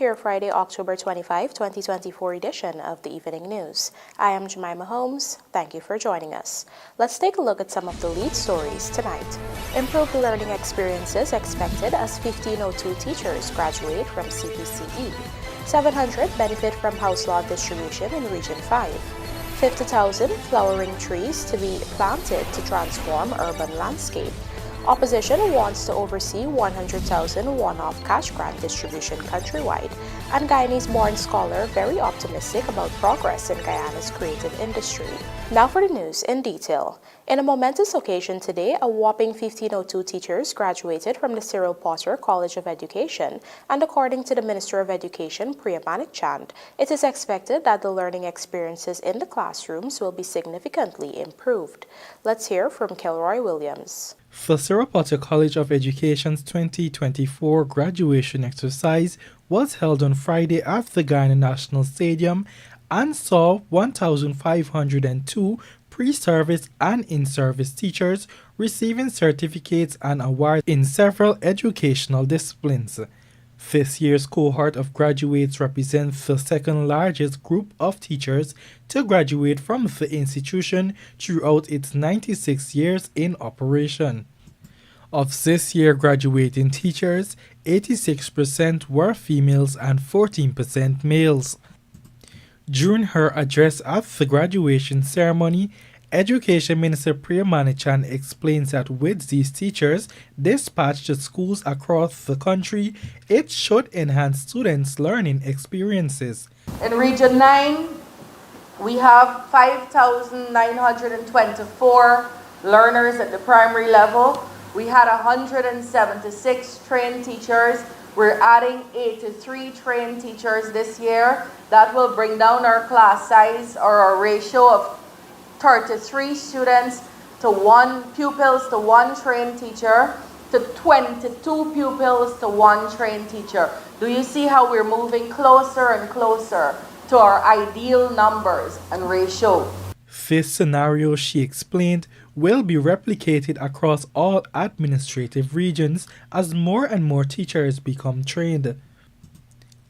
to your Friday, October 25, 2024 edition of the Evening News. I am Jemima Holmes. Thank you for joining us. Let's take a look at some of the lead stories tonight. Improved learning experiences expected as 1502 teachers graduate from CPCE. 700 benefit from house lot distribution in Region 5. 50,000 flowering trees to be planted to transform urban landscape. Opposition wants to oversee 100,000 one-off cash grant distribution countrywide, and Guyanese-born scholar very optimistic about progress in Guyana's creative industry. Now for the news in detail. In a momentous occasion today, a whopping 1502 teachers graduated from the Cyril Potter College of Education, and according to the Minister of Education, Priya Manikchand, it is expected that the learning experiences in the classrooms will be significantly improved. Let's hear from Kilroy Williams. The Cyril Potter College of Education's 2024 graduation exercise was held on Friday at the Guyana National Stadium and saw 1,502 pre-service and in-service teachers receiving certificates and awards in several educational disciplines. This year's cohort of graduates represents the second largest group of teachers to graduate from the institution throughout its 96 years in operation. Of this year graduating teachers, 86% were females and 14% males. During her address at the graduation ceremony, Education Minister Priya Manikchand explains that with these teachers dispatched to schools across the country, it should enhance students' learning experiences. In Region 9, we have 5,924 learners at the primary level. We had 176 trained teachers. We're adding 83 trained teachers this year. That will bring down our class size or our ratio of 33 students to 1 pupils to 1 trained teacher to 22 pupils to 1 trained teacher. Do you see how we're moving closer and closer to our ideal numbers and ratio? This scenario, she explained, will be replicated across all administrative regions as more and more teachers become trained.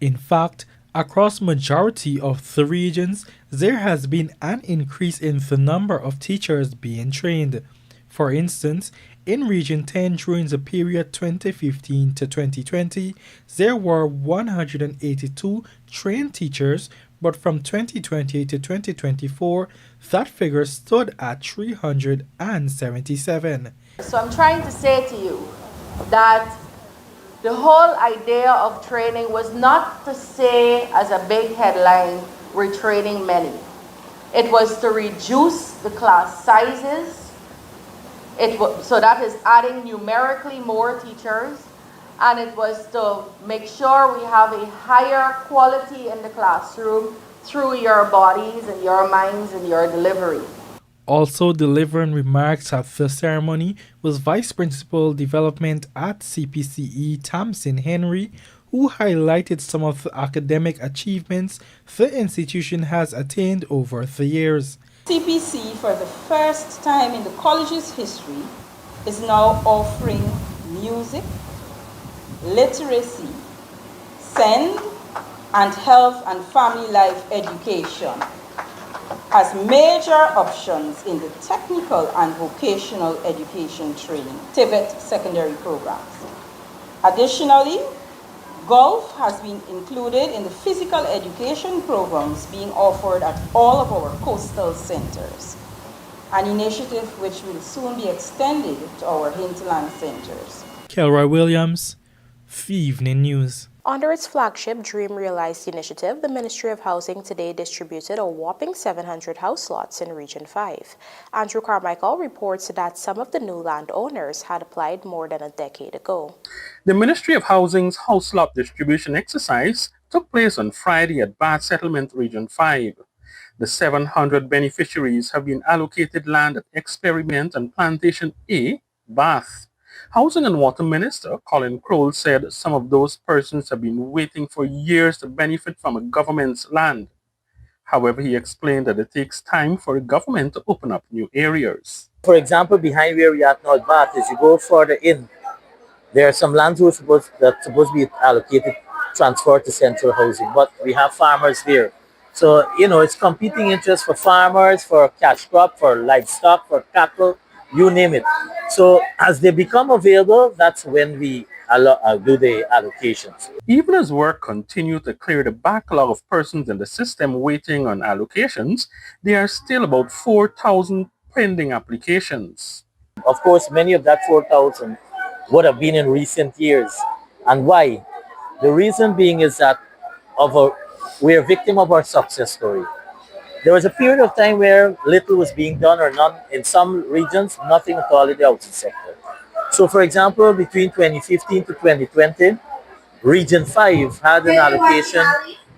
In fact, across majority of the regions, there has been an increase in the number of teachers being trained. For instance, in Region 10 during the period 2015 to 2020, there were 182 trained teachers, but from 2020 to 2024, that figure stood at 377. So I'm trying to say to you that the whole idea of training was not to say as a big headline, we're training many. It was to reduce the class sizes. So that is adding numerically more teachers. And it was to make sure we have a higher quality in the classroom through your bodies and your minds and your delivery. Also delivering remarks at the ceremony was Vice Principal Development at CPCE Tamsin Henry, who highlighted some of the academic achievements the institution has attained over the years. CPCE, for the first time in the college's history, is now offering music, literacy, SEND, and health and family life education as major options in the technical and vocational education training, TVET secondary programs. Additionally, golf has been included in the physical education programs being offered at all of our coastal centers, an initiative which will soon be extended to our hinterland centers. Kilroy Williams, The Evening News. Under its flagship Dream Realized initiative, the Ministry of Housing today distributed a whopping 700 house lots in Region 5. Andrew Carmichael reports that some of the new landowners had applied more than a decade ago. The Ministry of Housing's house lot distribution exercise took place on Friday at Bath Settlement Region 5. The 700 beneficiaries have been allocated land at Experiment and Plantation A, Bath. Housing and Water Minister Colin Crowell said some of those persons have been waiting for years to benefit from a government's land. However, he explained that it takes time for a government to open up new areas. For example, behind where we are now at Bath, as you go further in, there are some lands that are supposed to be allocated transfer to central housing. But we have farmers there. So, it's competing interest for farmers, for cash crop, for livestock, for cattle, you name it. So as they become available, that's when we do the allocations. Even as work continued to clear the backlog of persons in the system waiting on allocations, there are still about 4,000 pending applications. Of course, many of that 4,000 would have been in recent years. And why? The reason being is that we're a victim of our success story. There was a period of time where little was being done or none, in some regions, nothing at all in the housing sector. So, for example, between 2015 to 2020, Region 5 had an allocation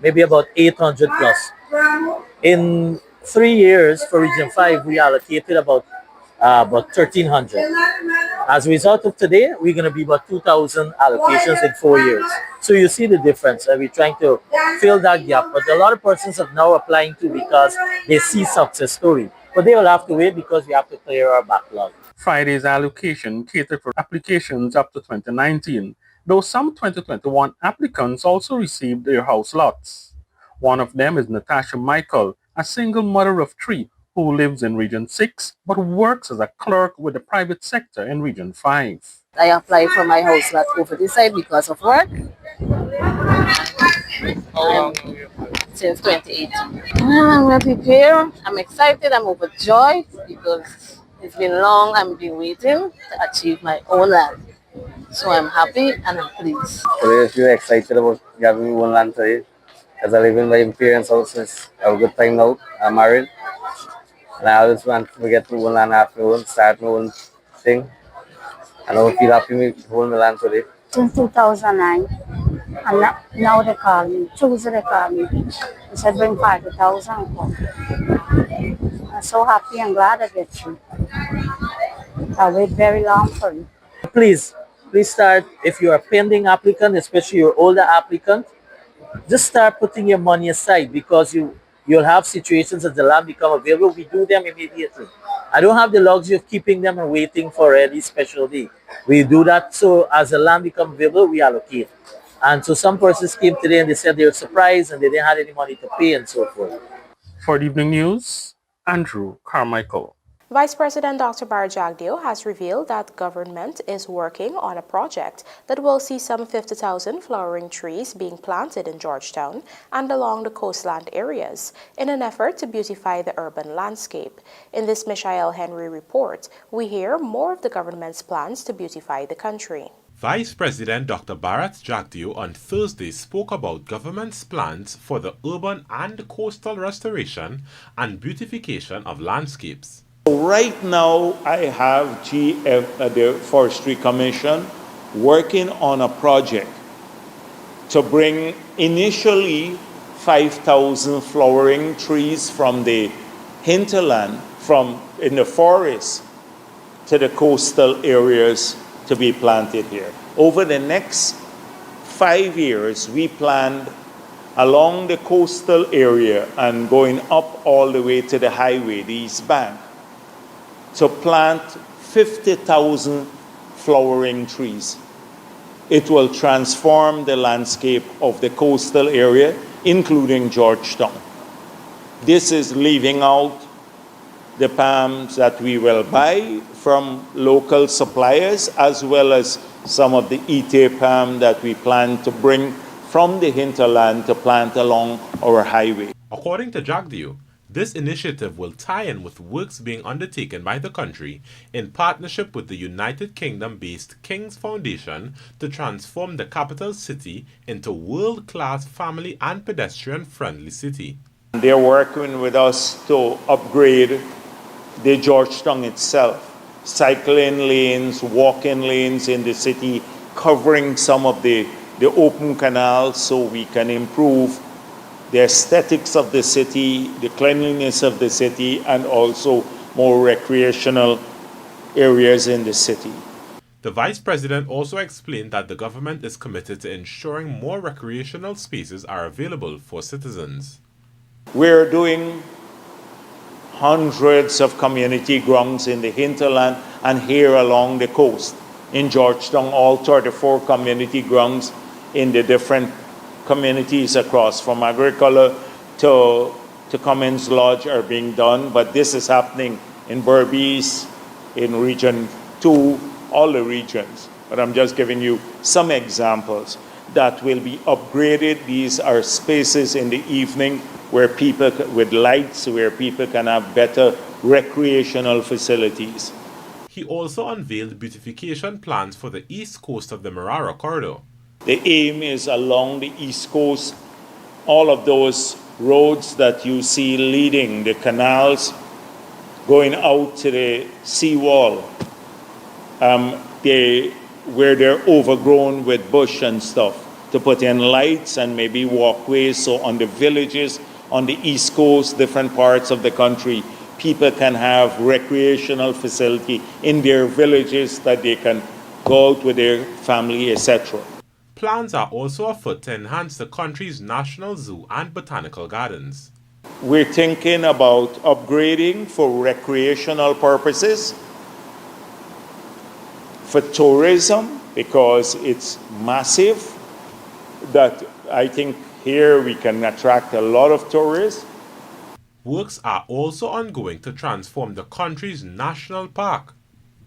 maybe about 800 plus. In 3 years for Region 5, we allocated about 1,300. As a result of today, we're going to be about 2,000 allocations in 4 years. So you see the difference, and we're trying to fill that gap. But a lot of persons are now applying to because they see success story. But they will have to wait because we have to clear our backlog. Friday's allocation catered for applications up to 2019, though some 2021 applicants also received their house lots. One of them is Natasha Michael, a single mother of 3 who lives in Region 6 but works as a clerk with the private sector in Region 5. I applied for my house lot over this side because of work. Since 2018. I'm prepared. I'm excited. I'm overjoyed because it's been long. I've been waiting to achieve my own land. So I'm happy and I'm pleased. Today I feel excited about having my own land today. As I live in my parents' house since I have a good time now. I'm married. And I always want to get my own land after my own, start my own thing. And I will feel happy with holding my land today. Since 2009, and now they call me, Tuesday they call me. They said bring 40,000 come. I'm so happy and glad I get you. I wait very long for you. Please start, if you're a pending applicant, especially your older applicant, just start putting your money aside because you'll have situations as the land become available. We do them immediately. I don't have the luxury of keeping them and waiting for any special day. We do that so as the land become available, we allocate. And so some persons came today and they said they were surprised and they didn't have any money to pay and so forth. For the evening news, Andrew Carmichael. Vice President Dr. Barra Jagdeo has revealed that government is working on a project that will see some 50,000 flowering trees being planted in Georgetown and along the coastland areas in an effort to beautify the urban landscape. In this Michael Henry report, we hear more of the government's plans to beautify the country. Vice President Dr. Bharat Jagdeo on Thursday spoke about government's plans for the urban and coastal restoration and beautification of landscapes. Right now, I have the Forestry Commission working on a project to bring initially 5,000 flowering trees from the hinterland, from in the forest, to the coastal areas to be planted here. Over the next 5 years, we planned along the coastal area and going up all the way to the highway, the East Bank, to plant 50,000 flowering trees. It will transform the landscape of the coastal area, including Georgetown. This is leaving out the palms that we will buy from local suppliers, as well as some of the Ite palm that we plan to bring from the hinterland to plant along our highway. According to Jagdeo, this initiative will tie in with works being undertaken by the country in partnership with the United Kingdom-based King's Foundation to transform the capital city into a world-class family and pedestrian-friendly city. They're working with us to upgrade the Georgetown itself. Cycling lanes, walking lanes in the city, covering some of the open canals so we can improve the aesthetics of the city, the cleanliness of the city, and also more recreational areas in the city. The Vice President also explained that the government is committed to ensuring more recreational spaces are available for citizens. We're doing hundreds of community grounds in the hinterland and here along the coast. In Georgetown, all 34 community grounds in the different communities across, from Agricola to Cummins Lodge, are being done, but this is happening in Berbice, in Region 2, all the regions. But I'm just giving you some examples that will be upgraded. These are spaces in the evening where people, with lights, where people can have better recreational facilities. He also unveiled beautification plans for the east coast of the Marara corridor. The aim is along the east coast, all of those roads that you see leading, the canals going out to the seawall, where they're overgrown with bush and stuff, to put in lights and maybe walkways, so on the villages on the east coast, different parts of the country, people can have recreational facility in their villages that they can go out with their family, etc. Plans are also afoot to enhance the country's national zoo and botanical gardens. We're thinking about upgrading for recreational purposes, for tourism, because it's massive, that I think here we can attract a lot of tourists. Works are also ongoing to transform the country's national park.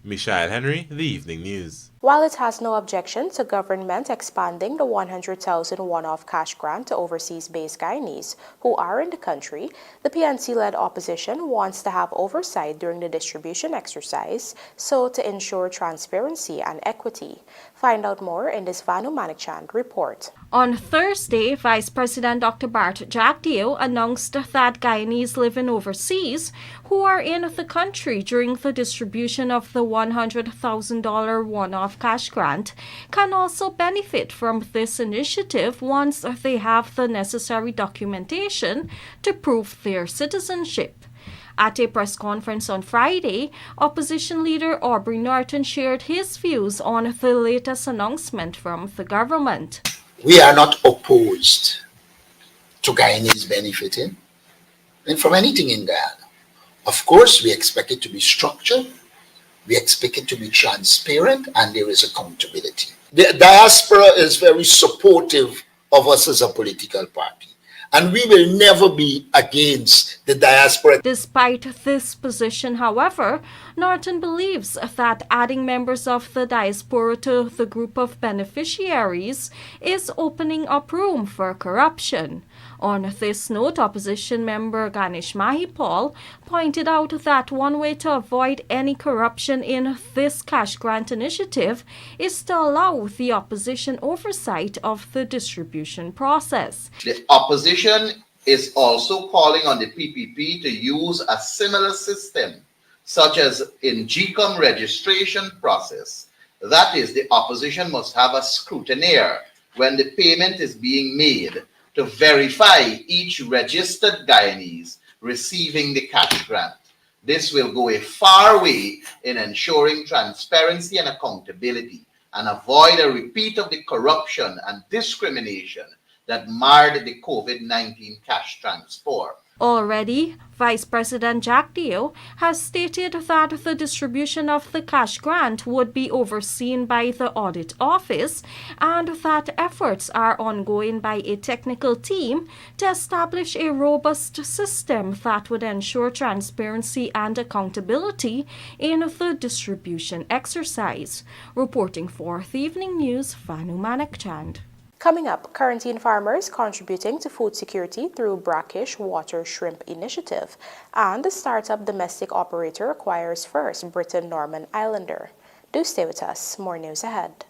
Michael Henry, The Evening News. While it has no objection to government expanding the 100,000 one-off cash grant to overseas-based Guyanese who are in the country, the PNC-led opposition wants to have oversight during the distribution exercise, so to ensure transparency and equity. Find out more in this Vanu Manikchand report. On Thursday, Vice President Dr. Bart Jagdeo announced that Guyanese living overseas who are in the country during the distribution of the $100,000 one-off cash grant can also benefit from this initiative once they have the necessary documentation to prove their citizenship. At a press conference on Friday, opposition leader Aubrey Norton shared his views on the latest announcement from the government. We are not opposed to Guyanese benefiting from anything in Guyana. Of course, we expect it to be structured, we expect it to be transparent, and there is accountability. The diaspora is very supportive of us as a political party, and we will never be against the diaspora. Despite this position, however, Norton believes that adding members of the diaspora to the group of beneficiaries is opening up room for corruption. On this note, opposition member Ganesh Mahipal pointed out that one way to avoid any corruption in this cash grant initiative is to allow the opposition oversight of the distribution process. The opposition is also calling on the PPP to use a similar system, such as in GCOM registration process. That is, the opposition must have a scrutineer when the payment is being made to verify each registered Guyanese receiving the cash grant. This will go a far way in ensuring transparency and accountability and avoid a repeat of the corruption and discrimination that marred the COVID-19 cash transfer. Already, Vice President Jagdeo has stated that the distribution of the cash grant would be overseen by the Audit Office and that efforts are ongoing by a technical team to establish a robust system that would ensure transparency and accountability in the distribution exercise. Reporting for The Evening News, Vanu Manikchand. Coming up, quarantine farmers contributing to food security through brackish water shrimp initiative, and the startup domestic operator acquires first Britain Norman Islander. Do stay with us. More news ahead.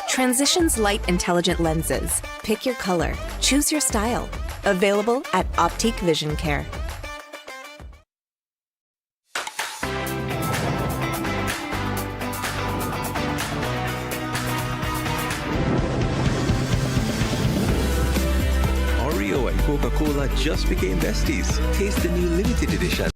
Transitions Light Intelligent Lenses. Pick your color. Choose your style. Available at Optique Vision Care. Coca-Cola just became besties. Taste the new limited edition.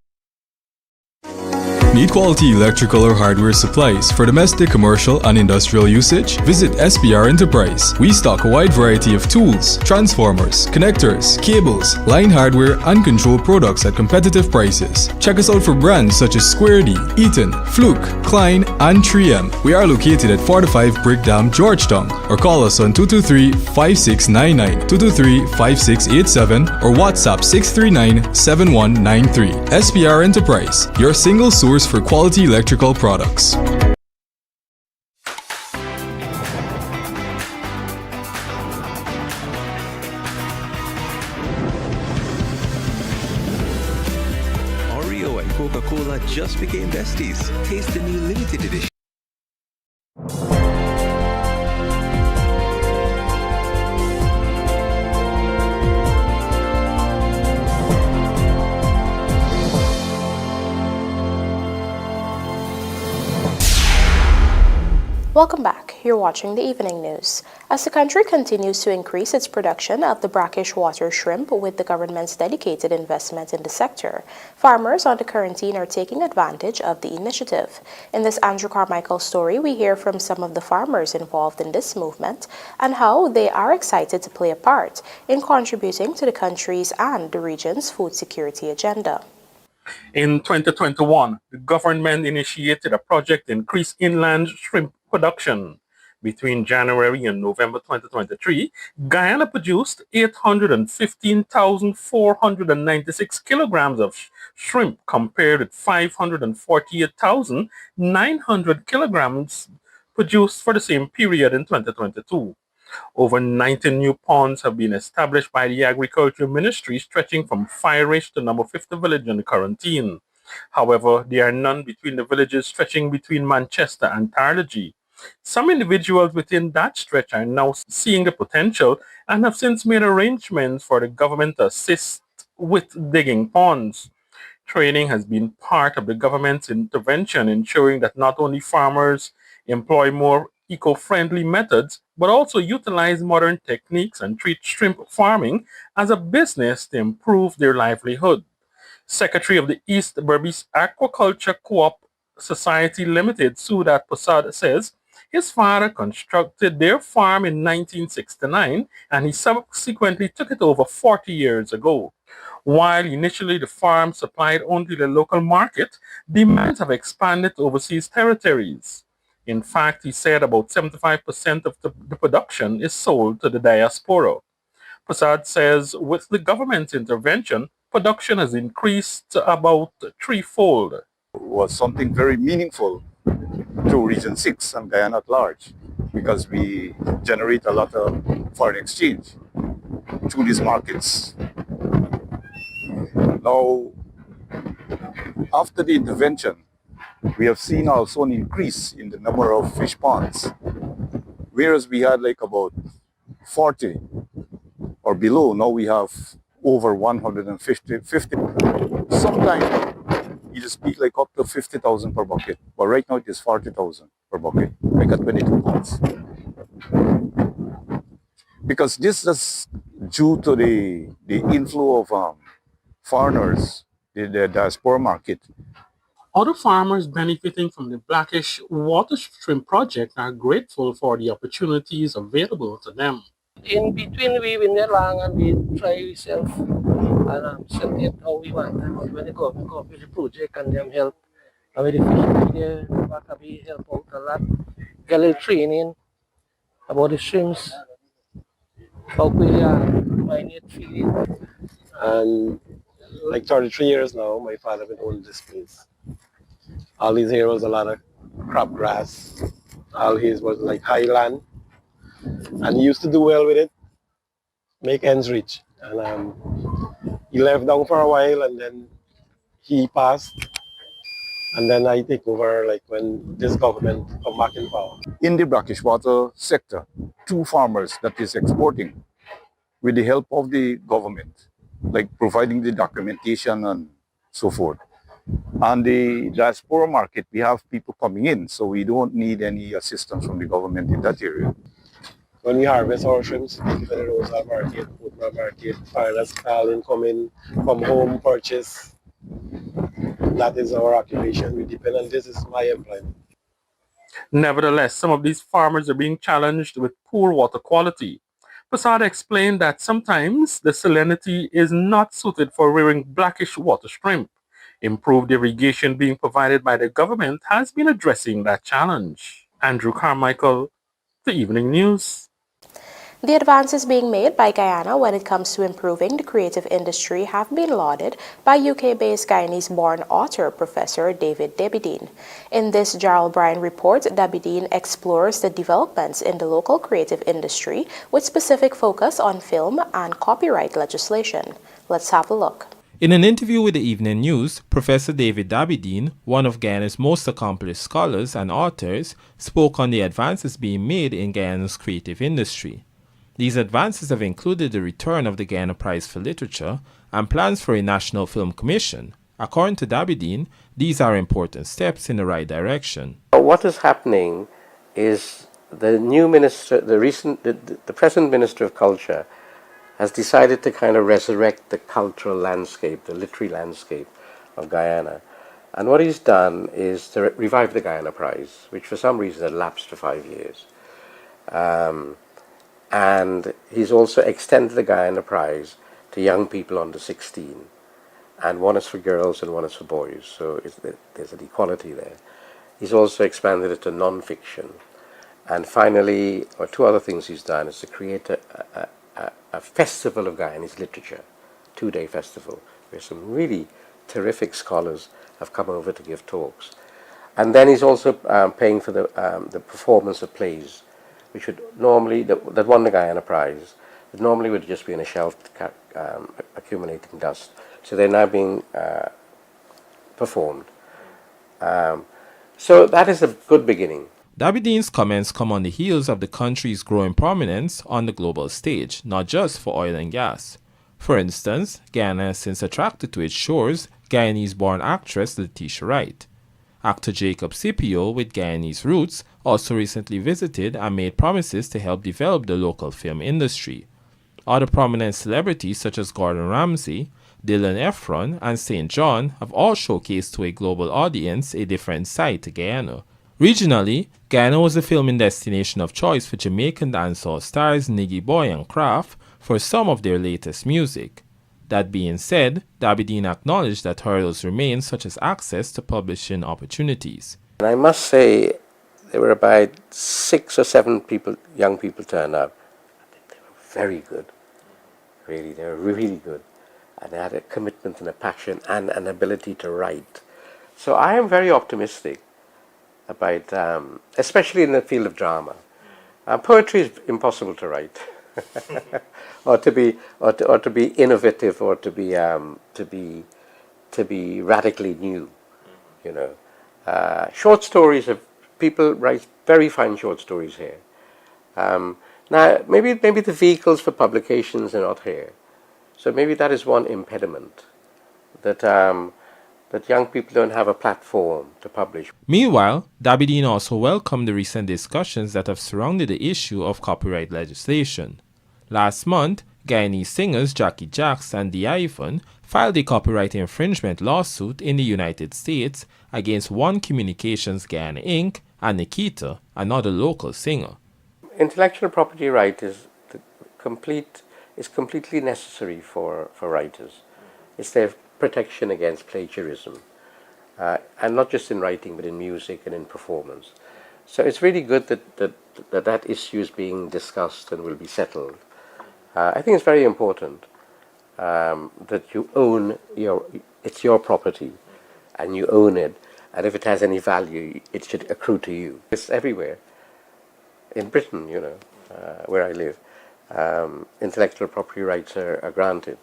Need quality electrical or hardware supplies for domestic, commercial, and industrial usage? Visit SPR Enterprise. We stock a wide variety of tools, transformers, connectors, cables, line hardware, and control products at competitive prices. Check us out for brands such as Square D, Eaton, Fluke, Klein, and 3M. We are located at 45 Brick Dam, Georgetown, or call us on 223-5699, 223-5687, or WhatsApp 639-7193. SPR Enterprise, your single source for quality electrical products. Oreo and Coca-Cola just became besties. Taste the new limited edition. Welcome back. You're watching the Evening News. As the country continues to increase its production of the brackish water shrimp with the government's dedicated investment in the sector, farmers under quarantine are taking advantage of the initiative. In this Andrew Carmichael story, we hear from some of the farmers involved in this movement and how they are excited to play a part in contributing to the country's and the region's food security agenda. In 2021, the government initiated a project to increase inland shrimp production. Between January and November 2023, Guyana produced 815,496 kilograms of shrimp compared with 548,900 kilograms produced for the same period in 2022. Over 19 new ponds have been established by the Agriculture Ministry, stretching from Firish to number 50 village under quarantine. However, there are none between the villages stretching between Manchester and Tarlagy. Some individuals within that stretch are now seeing the potential and have since made arrangements for the government to assist with digging ponds. Training has been part of the government's intervention, ensuring that not only farmers employ more eco-friendly methods, but also utilize modern techniques and treat shrimp farming as a business to improve their livelihood. Secretary of the East Berbice Aquaculture Co-op Society Limited, Sudat Prasad, says his father constructed their farm in 1969 and he subsequently took it over 40 years ago. While initially the farm supplied only the local market, demands have expanded to overseas territories. In fact, he said about 75% of the production is sold to the diaspora. Prasad says with the government's intervention, production has increased to about threefold. It was something very meaningful to Region 6 and Guyana at large because we generate a lot of foreign exchange through these markets. Now, after the intervention, we have seen also an increase in the number of fish ponds. Whereas we had like about 40 or below, now we have over 150. Sometimes you just speak like up to 50,000 per bucket, but right now it is 40,000 per bucket, like at 22 ponds. Because this is due to the inflow of foreigners, the diaspora market. Other farmers benefiting from the blackish water shrimp project are grateful for the opportunities available to them. In between, we win along and we try ourselves and sell it how we want. And when they go with the project and them help, and with the fish there, we help out a lot. Get a little training about the shrimps, how we mine it, feed it. And like 33 years now, my father been owning this place. All his here was a lot of crop grass. All his was like highland. And he used to do well with it, make ends reach. And he left down for a while and then he passed. And then I take over like when this government come back in power. In the brackish water sector, 2 farmers that is exporting with the help of the government, like providing the documentation and so forth. On the diaspora market, we have people coming in, so we don't need any assistance from the government in that area. When we harvest our shrimps, we give it a Rosal market, Woodman market, foreigners calling, coming from home, purchase. That is our occupation. We depend on this. Is my employment. Nevertheless, some of these farmers are being challenged with poor water quality. Posada explained that sometimes the salinity is not suited for rearing blackish water shrimp. Improved irrigation being provided by the government has been addressing that challenge. Andrew Carmichael, The Evening News. The advances being made by Guyana when it comes to improving the creative industry have been lauded by UK-based Guyanese-born author Professor David Dabydeen. In this Gerald Bryan report, Dabydeen explores the developments in the local creative industry with specific focus on film and copyright legislation. Let's have a look. In an interview with the Evening News, Professor David Dabydeen, one of Guyana's most accomplished scholars and authors, spoke on the advances being made in Guyana's creative industry. These advances have included the return of the Guyana Prize for Literature and plans for a National Film Commission. According to Dabydeen, these are important steps in the right direction. What is happening is the new minister, the present Minister of Culture, has decided to kind of resurrect the cultural landscape, the literary landscape of Guyana. And what he's done is to revive the Guyana Prize, which for some reason had lapsed for 5 years. And he's also extended the Guyana Prize to young people under 16. And one is for girls and one is for boys, so there's an equality there. He's also expanded it to non-fiction. And finally, or two other things he's done, is to create a festival of Guyanese literature, 2-day festival, where some really terrific scholars have come over to give talks. And then he's also paying for the performance of plays, which would normally, that won the Guyana Prize, that normally would just be in a shelf accumulating dust. So they're now being performed. So that is a good beginning. Dabydeen's comments come on the heels of the country's growing prominence on the global stage, not just for oil and gas. For instance, Guyana has since attracted to its shores Guyanese-born actress Letitia Wright. Actor Jacob Scipio, with Guyanese roots, also recently visited and made promises to help develop the local film industry. Other prominent celebrities such as Gordon Ramsay, Dylan Efron, and St. John have all showcased to a global audience a different side to Guyana. Regionally, Guyana was the filming destination of choice for Jamaican dancehall stars Niggy Boy and Kraft for some of their latest music. That being said, Dabydeen acknowledged that hurdles remain, such as access to publishing opportunities. And I must say, there were about 6 or 7 young people turned up. They were very good. Really, they were really good. And they had a commitment and a passion and an ability to write. So I am very optimistic about, especially in the field of drama. Poetry is impossible to write. or to be innovative, or to be radically new, you know. Short stories, people write very fine short stories here. Now, maybe the vehicles for publications are not here, so maybe that is one impediment, that young people don't have a platform to publish. Meanwhile, Dabydeen also welcomed the recent discussions that have surrounded the issue of copyright legislation. Last month, Guyanese singers Jackie Jacks and Diabetic filed a copyright infringement lawsuit in the United States against One Communications Guyana Inc. and Nikita, another local singer. Intellectual property right is completely necessary for writers. It's their protection against plagiarism, and not just in writing, but in music and in performance. So it's really good that issue is being discussed and will be settled. I think it's very important that you own it's your property, and you own it, and if it has any value, it should accrue to you. It's everywhere. In Britain, you know, where I live, intellectual property rights are granted.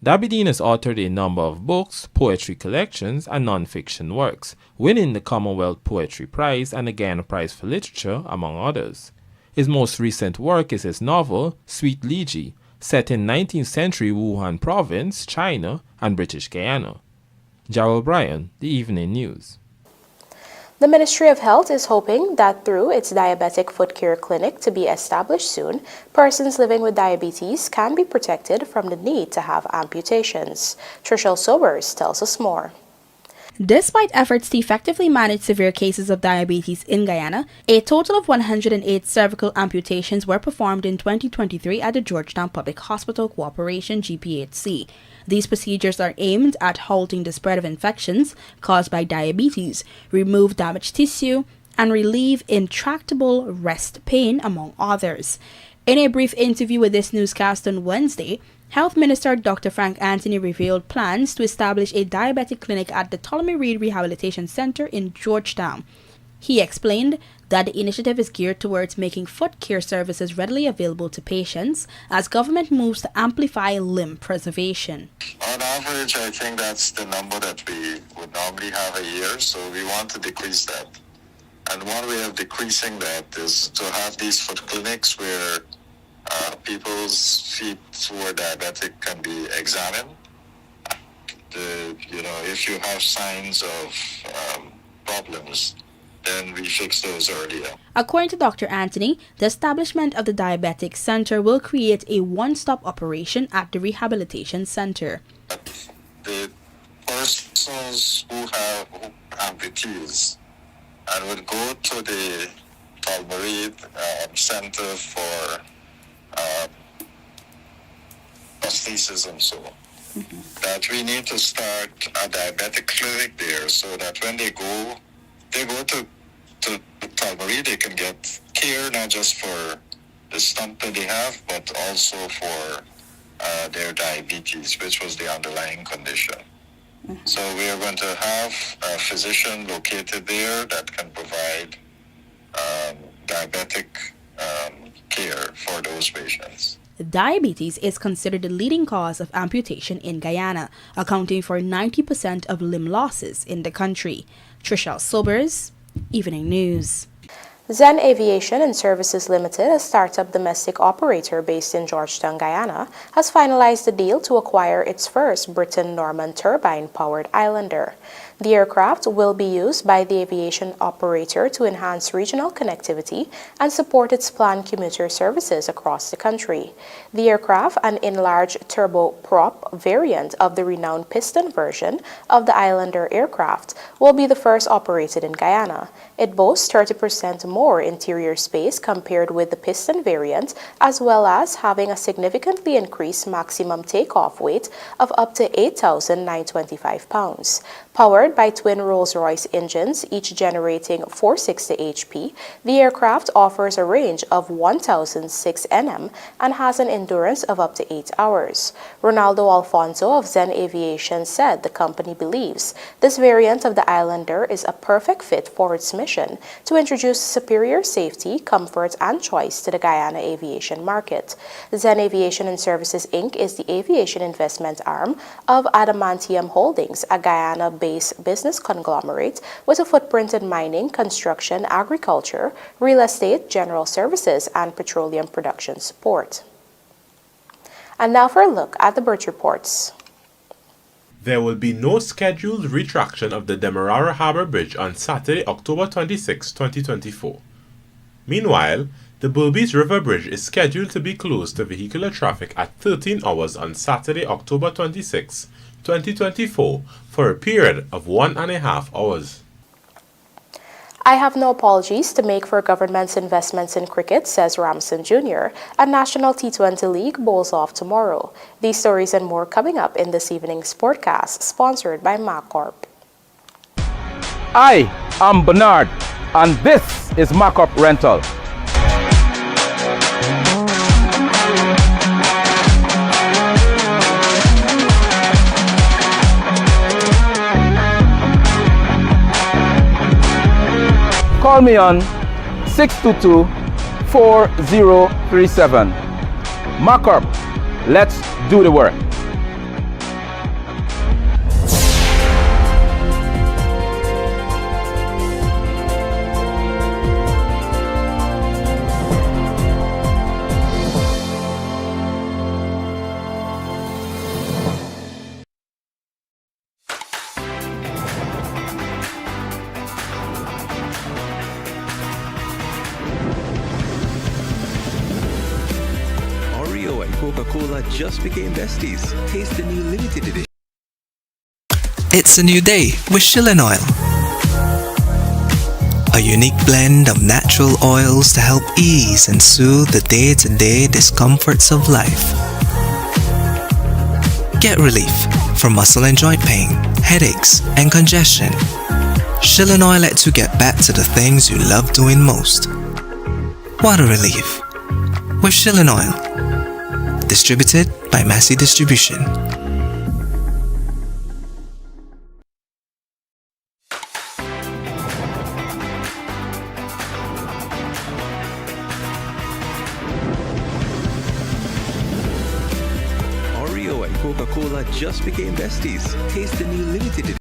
Dabydeen has authored a number of books, poetry collections, and non-fiction works, winning the Commonwealth Poetry Prize and the Guyana Prize for Literature, among others. His most recent work is his novel, Sweet Liji, set in 19th century Wuhan Province, China, and British Guyana. Gerald Bryan, The Evening News. The Ministry of Health is hoping that through its diabetic foot care clinic to be established soon, persons living with diabetes can be protected from the need to have amputations. Trishelle Sobers tells us more. Despite efforts to effectively manage severe cases of diabetes in Guyana, a total of 108 cervical amputations were performed in 2023 at the Georgetown Public Hospital Corporation GPHC. These procedures are aimed at halting the spread of infections caused by diabetes, remove damaged tissue, and relieve intractable rest pain, among others. In a brief interview with this newscast on Wednesday, Health Minister Dr. Frank Anthony revealed plans to establish a diabetic clinic at the Ptolemy Reed Rehabilitation Center in Georgetown. He explained that the initiative is geared towards making foot care services readily available to patients as government moves to amplify limb preservation. On average, I think that's the number that we would normally have a year, so we want to decrease that. And one way of decreasing that is to have these foot clinics where people's feet who are diabetic can be examined. If you have signs of problems, then we fix those earlier. According to Dr. Anthony, the establishment of the Diabetic Center will create a one-stop operation at the rehabilitation center. The persons who have amputees and would go to the Ptolemy Center for prosthesis and so on. That we need to start a diabetic clinic there so that when they go to Ptolemy, they can get care not just for the stump that they have, but also for their diabetes, which was the underlying condition. So we are going to have a physician located there that can provide diabetic care for those patients. Diabetes is considered the leading cause of amputation in Guyana, accounting for 90% of limb losses in the country. Trishelle Sobers, Evening News. Zen Aviation and Services Limited, a startup domestic operator based in Georgetown, Guyana, has finalized a deal to acquire its first Britten-Norman turbine-powered Islander. The aircraft will be used by the aviation operator to enhance regional connectivity and support its planned commuter services across the country. The aircraft, an enlarged turboprop variant of the renowned piston version of the Islander aircraft, will be the first operated in Guyana. It boasts 30% more interior space compared with the piston variant, as well as having a significantly increased maximum takeoff weight of up to 8,925 pounds. Powered by twin Rolls-Royce engines, each generating 460 HP, the aircraft offers a range of 1,006 nm and has an endurance of up to 8 hours. Ronaldo Alfonso of Zen Aviation said the company believes this variant of the Islander is a perfect fit for its mission to introduce superior safety, comfort, and choice to the Guyana aviation market. Zen Aviation and Services Inc. is the aviation investment arm of Adamantium Holdings, a Guyana-based business conglomerate with a footprint in mining, construction, agriculture, real estate, general services, and petroleum production support. And now for a look at the Birch Reports. There will be no scheduled retraction of the Demerara Harbour Bridge on Saturday, October 26, 2024. Meanwhile, the Berbice River Bridge is scheduled to be closed to vehicular traffic at 13 hours on Saturday, October 26, 2024 for a period of 1.5 hours. I have no apologies to make for government's investments in cricket, says Ramson Jr. A National T20 League bowls off tomorrow. These stories and more coming up in this evening's Sportcast, sponsored by MacCorp. I am Bernard, and this is MacCorp Rental. Call me on 622-4037. MacCorp, let's do the work. Coca-Cola just became besties. Taste the new limited edition. It's a new day with Shilling Oil. A unique blend of natural oils to help ease and soothe the day-to-day discomforts of life. Get relief from muscle and joint pain, headaches, and congestion. Shilling Oil lets you get back to the things you love doing most. Water relief with Shilling Oil. Distributed by Massey Distribution. Oreo and Coca-Cola just became besties. Taste the new limited edition.